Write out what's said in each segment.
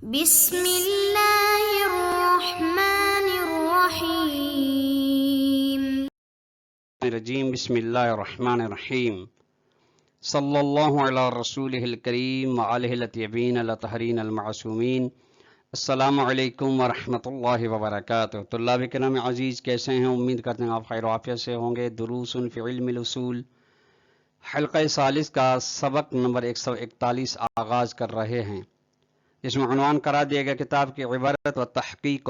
بسم اللہ الرحمن الرحیم الرجیم بسم اللہ الرحمن الرحیم صلی اللہ علی رسولہ الکریم وعلیہ الطیبین الطاہرین المعصومین۔ السلام علیکم ورحمۃ اللہ وبرکاتہ۔ طلاب کرام عزیز، کیسے ہیں؟ امید کرتے ہیں آپ خیر و عافیت سے ہوں گے۔ دروس فی علم الاصول حلقہ ثالث کا سبق نمبر 141 آغاز کر رہے ہیں، جس میں عنوان قرار دیا گیا کتاب کی عبارت و تحقیق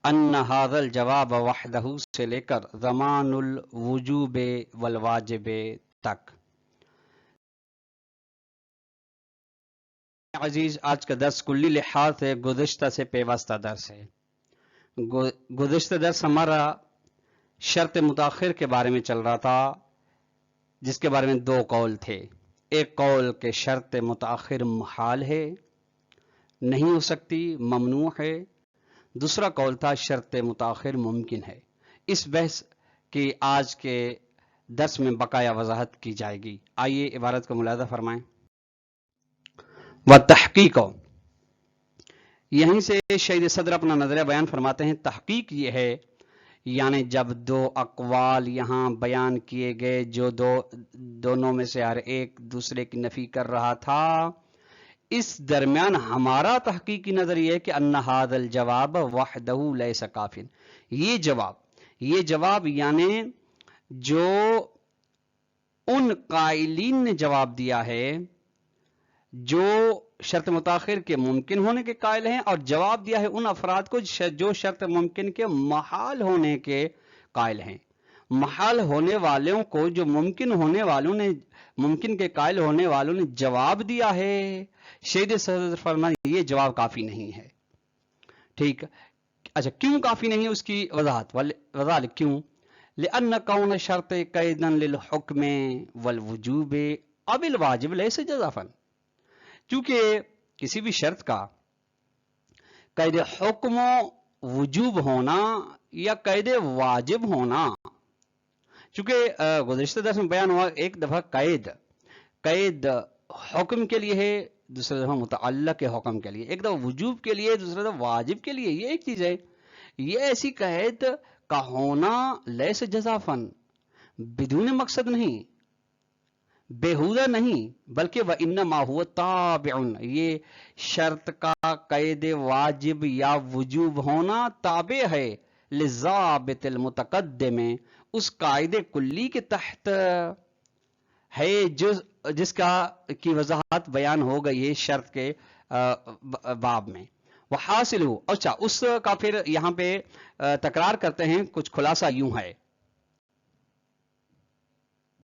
ان ھذا الجواب وحدہ سے لے کر ضمان الوجوب والواجب تک۔ عزیز، آج کا درس کلی لحاظ سے گزشتہ سے پیوستہ درس ہے۔ گزشتہ درس ہمارا شرط متاخر کے بارے میں چل رہا تھا، جس کے بارے میں دو قول تھے۔ ایک قول کہ شرط متاخر محال ہے، نہیں ہو سکتی، ممنوع ہے۔ دوسرا قول تھا شرط متاخر ممکن ہے۔ اس بحث کی آج کے درس میں بقایا وضاحت کی جائے گی۔ آئیے عبارت کو ملاحظہ فرمائیں۔ وتحقیق، یہیں سے شہید صدر اپنا نظریہ بیان فرماتے ہیں۔ تحقیق یہ ہے، یعنی جب دو اقوال یہاں بیان کیے گئے جو دونوں میں سے ہر ایک دوسرے کی نفی کر رہا تھا، اس درمیان ہمارا تحقیقی نظر یہ ہے کہ ان ھذا الجواب وحدہ لیس کافٍ۔ یہ جواب یعنی جو ان قائلین نے جواب دیا ہے جو شرط متاخر کے ممکن ہونے کے قائل ہیں، اور جواب دیا ہے ان افراد کو جو شرط ممکن کے محال ہونے کے قائل ہیں۔ محال ہونے والوں کو جو ممکن کے قائل ہونے والوں نے جواب دیا ہے، شہید صدر فرماتے یہ جواب کافی نہیں ہے۔ ٹھیک، اچھا کیوں کافی نہیں ہے اس کی وضاحت کیوں؟ لأن کون شرط قیدا للحکم والوجوب اب الواجب لیس جزافا، کیونکہ کسی بھی شرط کا قید حکم و وجوب ہونا یا قید واجب ہونا، چونکہ گزشتہ درس میں بیان ہوا ایک دفعہ قید حکم کے لیے ہے، دوسرا دفعہ متعلق حکم کے لیے، ایک دفعہ وجوب کے لیے، دوسرا دفعہ واجب کے لیے۔ یہ ایک چیز ہے، یہ ایسی قید کا ہونا لیس جزافن، بدون مقصد نہیں، بیہودہ نہیں، بلکہ وَإِنَّمَا هُوَ تَابِعٌ، یہ شرط کا قید واجب یا وجوب ہونا تابع ہے للضابط المتقدم، اس قاعدے کلی کے تحت ہے جس کی وضاحت بیان ہو گئی ہے شرط کے باب میں۔ وحاصل ہو، اچھا اس کا پھر یہاں پہ تکرار کرتے ہیں، کچھ خلاصہ یوں ہے،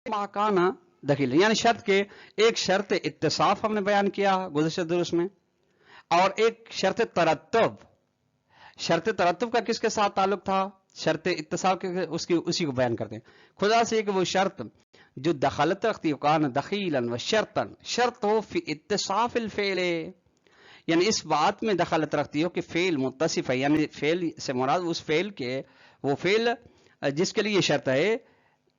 ماکانہ دخیل، یعنی شرط کے ایک شرط اتصاف ہم نے بیان کیا گزشتہ درس میں، اور ایک شرط ترتب۔ شرط ترتب کا کس کے ساتھ تعلق تھا؟ شرط اتصاف کے اسی کو بیان کرتے ہیں۔ خدا سے کہ وہ شرط جو دخلت رکھتی کان دخیلا و شرطن، شرط ہو فی اتصاف الفعل، یعنی اس بات میں دخلت رکھتی ہو کہ فعل متصف ہے، یعنی فعل سے مراد اس فعل کے، وہ فعل جس کے لیے شرط ہے،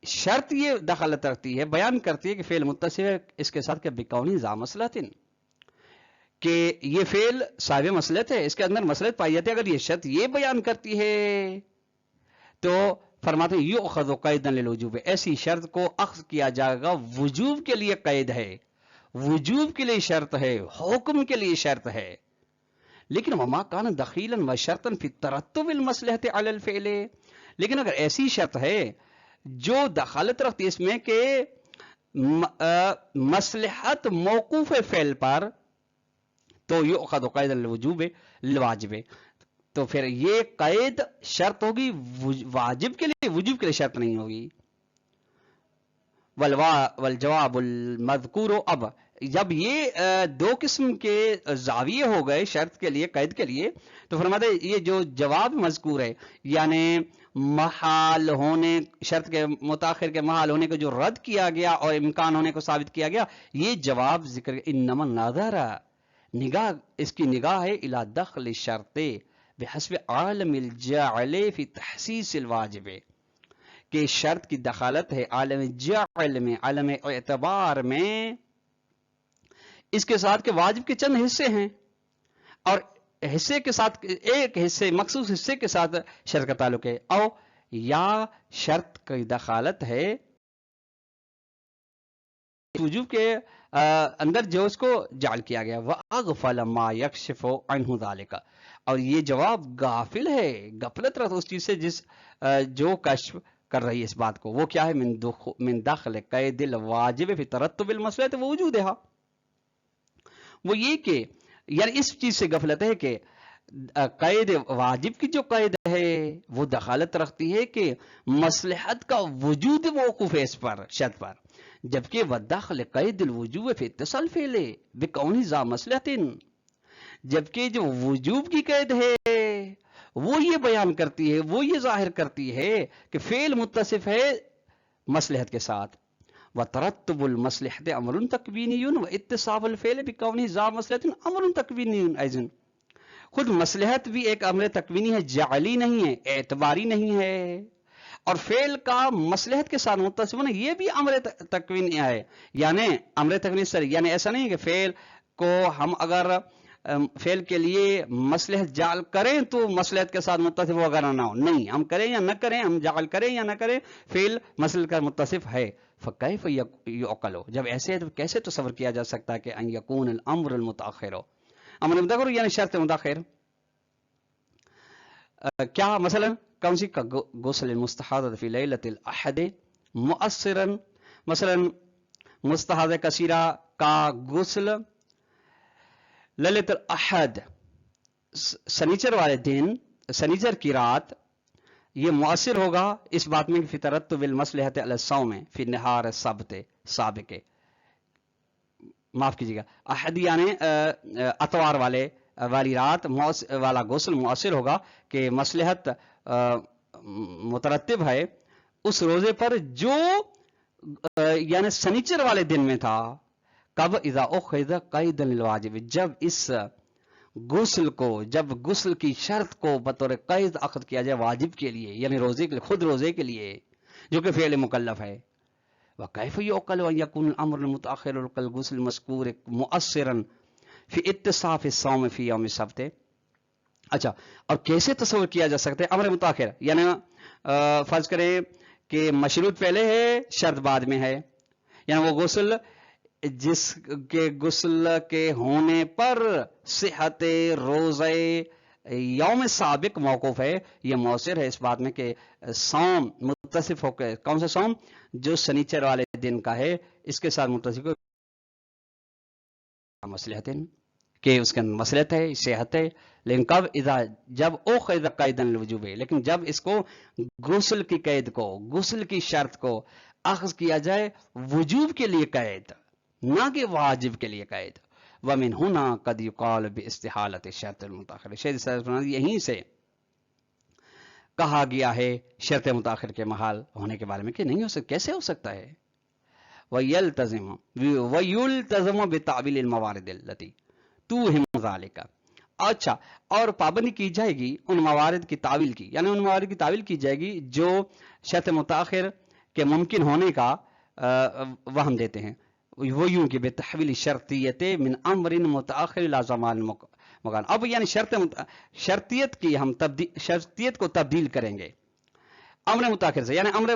شرط یہ دخلت رکھتی ہے، بیان کرتی ہے کہ فعل متصف ہے اس کے ساتھ کہ بکونی ذا مسلطن، کہ یہ فعل صاحب مسلط ہے، اس کے اندر مسلط پائی جاتی ہے۔ اگر یہ شرط یہ بیان کرتی ہے تو فرماتے ہیں یؤخذ قیدا للوجوب، ایسی شرط کو اخذ کیا جائے گا، وجوب کے لیے قید ہے، وجوب کے لیے شرط ہے، حکم کے لیے شرط ہے۔ لیکن وما کان دخیلا و شرطا فی ترتب المصلحۃ علی الفعل، لیکن اگر ایسی شرط ہے جو دخالت رکھتی ہے اس میں کہ مصلحت موقوف فعل پر، تو یؤخذ قیدا للوجوب للواجب، تو پھر یہ قید شرط ہوگی واجب کے لیے، وجوب کے لیے شرط نہیں ہوگی۔ والجواب المذکور، اب جب یہ دو قسم کے زاویے ہو گئے شرط کے لیے، قید کے لیے، تو فرماتے ہیں یہ جو جواب مذکور ہے، یعنی محال ہونے، شرط کے متاخر کے محال ہونے کو جو رد کیا گیا اور امکان ہونے کو ثابت کیا گیا، یہ جواب ذکر انما النظر، نگاہ، اس کی نگاہ ہے الی دخل الشرط بحسب عالم الجعل فی تحسیس الواجب، کہ شرط کی دخالت ہے عالم جعل میں، عالم اعتبار میں، اس کے ساتھ کہ واجب کے چند حصے ہیں، اور حصے کے ساتھ ایک حصے مخصوص حصے کے ساتھ شرط کا تعلق ہے، او یا شرط کی دخالت ہے وجوب کے اندر جو اس کو جعل کیا گیا، وَأَغْفَلَ مَا يَكْشِفُ عَنْهُ ذَلِكَ، اور یہ جواب غافل ہے، غفلت رہتا اس چیز سے جس جو کشف کر رہی ہے اس بات کو، وہ کیا ہے؟ من دخل قید الواجب فی ترتب المصلحۃ ووجودها، وہ یہ کہ یعنی اس چیز سے غفلت ہے کہ قید واجب کی جو قید ہے وہ دخالت رکھتی ہے کہ مصلحت کا وجود موقوف ہے اس پر، شرط پر، جبکہ ودخل قید الوجوب فی اتصال فعل بکون ذا مصلحت، جبکہ جو وجوب کی قید ہے وہ یہ بیان کرتی ہے، وہ یہ ظاہر کرتی ہے کہ فعل متصف ہے مصلحت کے ساتھ، وترتب المصلحت امر تکوینی واتصاف الفعل بکون ذا مصلحت امر تکوینی ایضا، خود مصلحت بھی ایک امر تکوینی ہے، جعلی نہیں ہے، اعتباری نہیں ہے، اور فعل کا مصلحت کے ساتھ متصف ہونا یہ بھی امر تکوینی ہے، یعنی امر تکوینی سر، یعنی ایسا نہیں کہ فعل کو ہم اگر فعل کے لیے مصلحت جعل کریں تو مصلحت کے ساتھ متصف ہو اگر نہ ہو، نہیں، ہم کریں یا نہ کریں، ہم جعل کریں یا نہ کریں، فعل مصلحت کا متصف ہے، فکیف یعقل، جب ایسے ہے تو کیسے تصور کیا جا سکتا ہے کہ ان یکون الامر المتاخر، امر متاخر یعنی شرط متاخر، کیا مثلا کون سی کا غسل المستحاضہ فی لیلۃ الاحد مؤثرا، مثلا مستحاضہ کثیرہ کا غسل لیلۃ الاحد سنیچر والے دن، سنیچر کی رات، یہ مؤثر ہوگا اس بات میں فی ترتب المصلحۃ علی الصوم فی نہار السبت سابق، معاف کیجیے گا، احد یعنی اتوار والی رات والا غسل مؤثر ہوگا کہ مصلحت مترتب ہے اس روزے پر جو یعنی سنیچر والے دن میں تھا، کب؟ اذا اخذ قید الواجب، جب اس غسل کو، جب غسل کی شرط کو بطور قید اخذ کیا جائے واجب کے لیے، یعنی روزے کے لیے، خود روزے کے لیے جو کہ فعل مکلف ہے، وکیف یعقل ان یکون الامر المتاخر کالغسل المذکور مؤثرا فی اتصاف الصوم فی یوم السبت، اچھا، اور کیسے تصور کیا جا سکتا ہے امر متاخر، یعنی فرض کریں کہ مشروط پہلے ہے شرط بعد میں ہے، یعنی وہ غسل جس کے غسل کے ہونے پر صحت روزے یوم سابق موقوف ہے، یہ مؤثر ہے اس بات میں کہ صوم متصف ہو کے، کون سا صوم؟ جو سنیچر والے دن کا ہے، اس کے ساتھ متصف مصلحت کہ اس کے اندر مصلحت ہے، صحت ہے، لیکن کب؟ اذا جب اخذ قیدا الوجوب، لیکن جب اس کو غسل کی قید کو، غسل کی شرط کو اخذ کیا جائے وجوب کے لیے قید، نہ کہ واجب کے لیے قید، ومن ہنا قد یقال باستحالۃ الشرط المتاخر، یہیں سے کہا گیا ہے شرط متاخر کے محال ہونے کے بارے میں کہ نہیں ہو سکتا، کیسے ہو سکتا ہے؟ وَيُلْتَزَمُ بِتَعْوِيلِ الْمَوَارِدِ الَّتِي تُوهِمُ ذَلِكَ، اچھا، اور پابندی کی جائے گی ان موارد کی تعویل کی، یعنی ان موارد کی تعویل کی جائے گی جو شرط متاخر کے ممکن ہونے کا وہم دیتے ہیں، وہ یوں کہ بتحویل شرطیت من امر متاخر الى زمان مکان، اب یعنی شرطیت کی ہم شرطیت کو تبدیل کریں گے امر متاخر سے، یعنی امر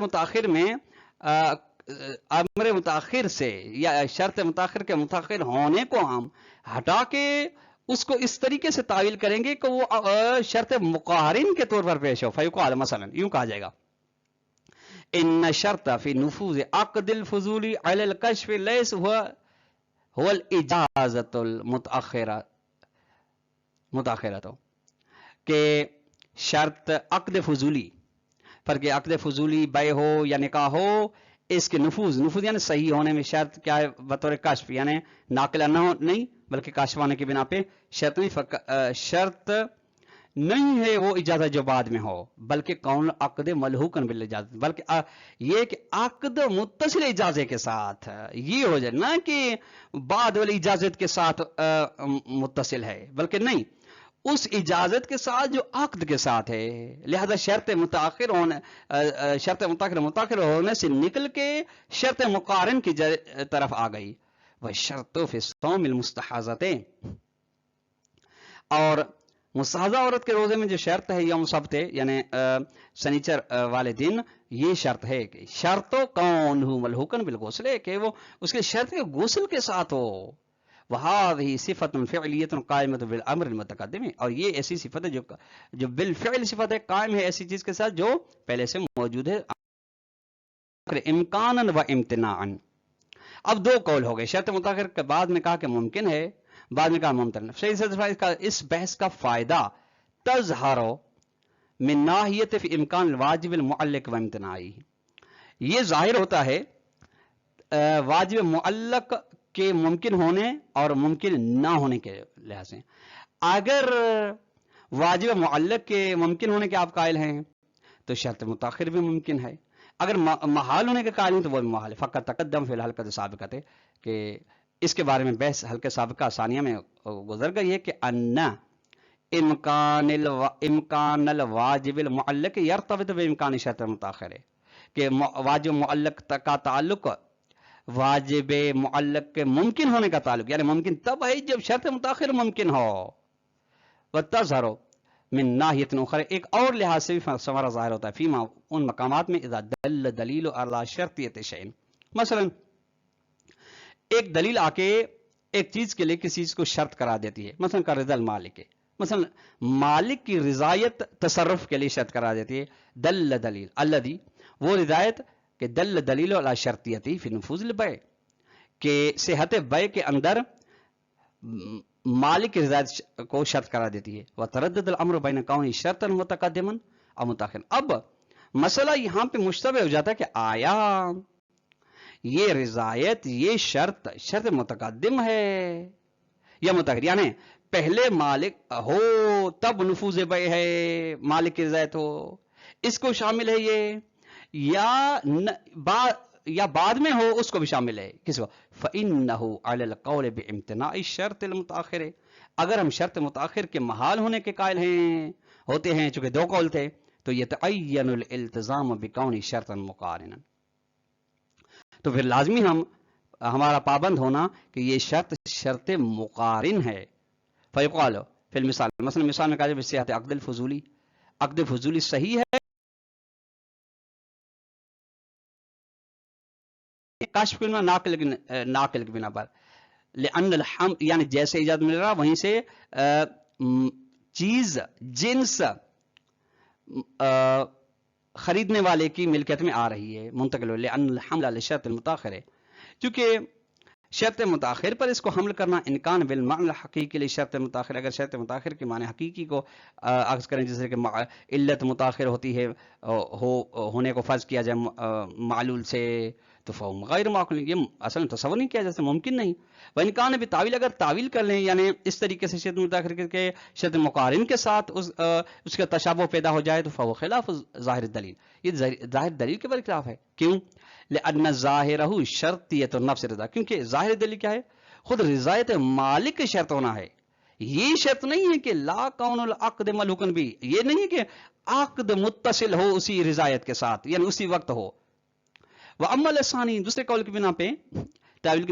متاخر سے یا شرط متاخر کے متاخر ہونے کو ہم ہٹا کے اس کو اس طریقے سے تعویل کریں گے کہ وہ شرط مقارن کے طور پر پیش ہو، فیقال، مثلا یوں کہا جائے گا ان شرط فی نفوذ عقد الفضول علی الکشف لیس هو الاجازت متاخرہ، کہ شرط عقد فضولی پر کہ عقد فضولی بیع ہو یا نکاح ہو، اس کے نفوذ یعنی صحیح ہونے میں شرط کیا ہے؟ بطور کشف، یعنی ناقلہ نہ ہو، نہیں بلکہ کاشف ہونے کی بنا پہ شرط نہیں، شرط نہیں ہے وہ اجازت جو بعد میں ہو، بلکہ کون عقد ملحوقاً بالاجازت، بلکہ یہ کہ عقد متصل اجازت کے ساتھ یہ ہو جائے، نہ کہ بعد والی اجازت کے ساتھ متصل ہے، بلکہ نہیں، اس اجازت کے ساتھ جو عقد کے ساتھ ہے، لہذا شرط متاخر ہونے سے نکل کے شرط مقارن کی طرف آ گئی، وہ شرط فی الصوم المستحاضۃ، اور مستحضہ عورت کے روزے میں جو شرط ہے یوم سبت یعنی سنیچر والے دن، یہ شرط ہے کہ شرط کون ہو ملحوقن بالغسل، کہ وہ اس کے شرط کے غسل کے ساتھ ہو. وہذہ صفت فعلیۃ قائمۃ بالامر المتقدم، اور یہ ایسی صفت ہے جو بالفعل صفت ہے، قائم ہے ایسی چیز کے ساتھ جو پہلے سے موجود ہے، امکانا و امتناعا. اب دو قول ہو گئے، شرط متاخر کے بعد میں کہا کہ ممکن ہے، بعد میں کہا ممتنع. صحیح سے اس بحث کا فائدہ تظہر من ناحیت فی امکان الواجب المعلق و امتناعی، یہ ظاہر ہوتا ہے واجب معلق کے ممکن ہونے اور ممکن نہ ہونے کے لحاظ سے. اگر واجب معلق کے ممکن ہونے کے آپ قائل ہیں تو شرط متاخر بھی ممکن ہے، اگر محال ہونے کے قائل ہیں تو وہ بھی محال ہے. فقط تقدم فی الحلقۃ سابقۃ، کہ اس کے بارے میں بحث حلقہ سابقہ ثانیہ میں گزر گئی ہے کہ ان امکان الواجب المعلق یرتبط بامکان شرط متاخر، کہ واجب معلق کا تعلق واجب معلق کے ممکن ہونے کا تعلق، یعنی ممکن تب ہے جب شرط متاخر ممکن ہو. وتظہر من ناحیت اخرى، ایک اور لحاظ سے بھی سمارا ظاہر ہوتا ہے، فیما ان مقامات میں اذا دل دلیل علی شرطیت شیء، مثلا ایک دلیل آ کے ایک چیز کے لیے کسی چیز کو شرط کرا دیتی ہے، مثلا کا رضا المالک، مثلا مالک کی رضایت تصرف کے لیے شرط کرا دیتی ہے. دل دلیل الذی، وہ رضایت کہ دل دلیل علی شرطیتی فی نفوذ البیع، کہ صحت بیع کے اندر مالک کی رضایت کو شرط کرا دیتی ہے. وتردد الامر بین کون شرطا متقدما او متاخرا. اب مسئلہ یہاں پہ مشتبہ ہو جاتا ہے کہ آیا یہ رضایت، یہ شرط متقدم ہے یا متاخر، یعنی پہلے مالک ہو تب نفوذ بیع ہے، مالک کی رضایت ہو، اس کو شامل ہے یہ، یا بعد میں ہو اس کو بھی شامل ہے. کس کو؟ فَإِنَّهُ عَلَى الْقَوْلِ بِإِمْتِنَاعِ الشَّرْطِ الْمُتَأَخِّرِ، اگر ہم شرط متاخر کے محال ہونے کے قائل ہوتے ہیں، چونکہ دو قول تھے، تو يَتَعَيَّنُ الْالْتِزَامُ بِكَوْنِ شَرْطًا مُقَارِنًا، تو پھر لازمی ہمارا پابند ہونا کہ یہ شرط مقارن ہے. فَيُقَالُ فی المثال، مثلا مثال میں کہا جائے بصحت عقد الفضولی، عقد فضولی صحیح ہے کاشف علم ناقل کی بنا پر، لأن الحم، یعنی جیسے ایجاد مل رہا وہیں سے چیز جنس خریدنے والے کی ملکیت میں آ رہی ہے، منتقل ہو. لأن الحمل علی شرط المتاخر ہے، چونکہ شرط متاخر پر اس کو حمل کرنا انکان بالمعنی حقیقی لی شرط متاخر، اگر شرط متاخر کے معنی حقیقی کو عکس کریں، جیسے کہ علت متاخر ہوتی ہے، ہونے کو فرض کیا جائے معلول سے، تو فہم غیر معقول، یہ اصل میں تصور نہیں کیا جیسے ممکن نہیں. وہ انکان بھی تعویل، اگر تعویل کر لیں یعنی اس طریقے سے شرط متاخر کے شرط مقارن کے ساتھ اس کا تشابہ پیدا ہو جائے، تو فہو خلاف ظاہر دلیل، یہ ظاہر دلیل کے برخلاف ہے. کیوں؟ لأن ظاہرہ شرطیت النفس رضا، کیونکہ ظاہر دلیل کیا ہے؟ خود رضایت مالک شرط ہونا ہے. یہ شرط نہیں ہے کہ لا کون العقد ملحوقا بھی، یہ نہیں ہے کہ عقد متصل ہو اسی رضایت کے ساتھ، یعنی اسی وقت ہو. وَأَمَّا الثَّانِي، دوسرے قول کی بنا پہ تعویل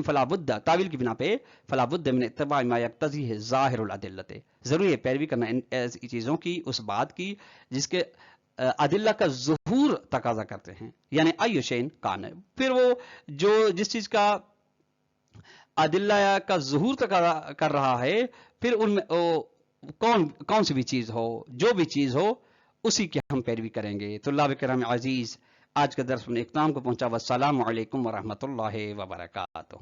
کی بنا پہ فلا بد من اتباع ما یقتضیہ ظاہر الادلۃ، ضروری ہے پیروی کرنا ان ایسی چیزوں کی، اس بات کی جس کے ادلہ کا ظہور تقاضا کرتے ہیں، یعنی ای شین کان، پھر وہ جس چیز کا ادلہ کا ظہور تقاضا کر رہا ہے، پھر ان میں کون سی بھی چیز ہو، جو بھی چیز ہو اسی کی ہم پیروی کریں گے. طلاب کرام عزیز، آج کا درس اپنے اختتام کو پہنچا. والسلام علیکم ورحمۃ اللہ وبرکاتہ.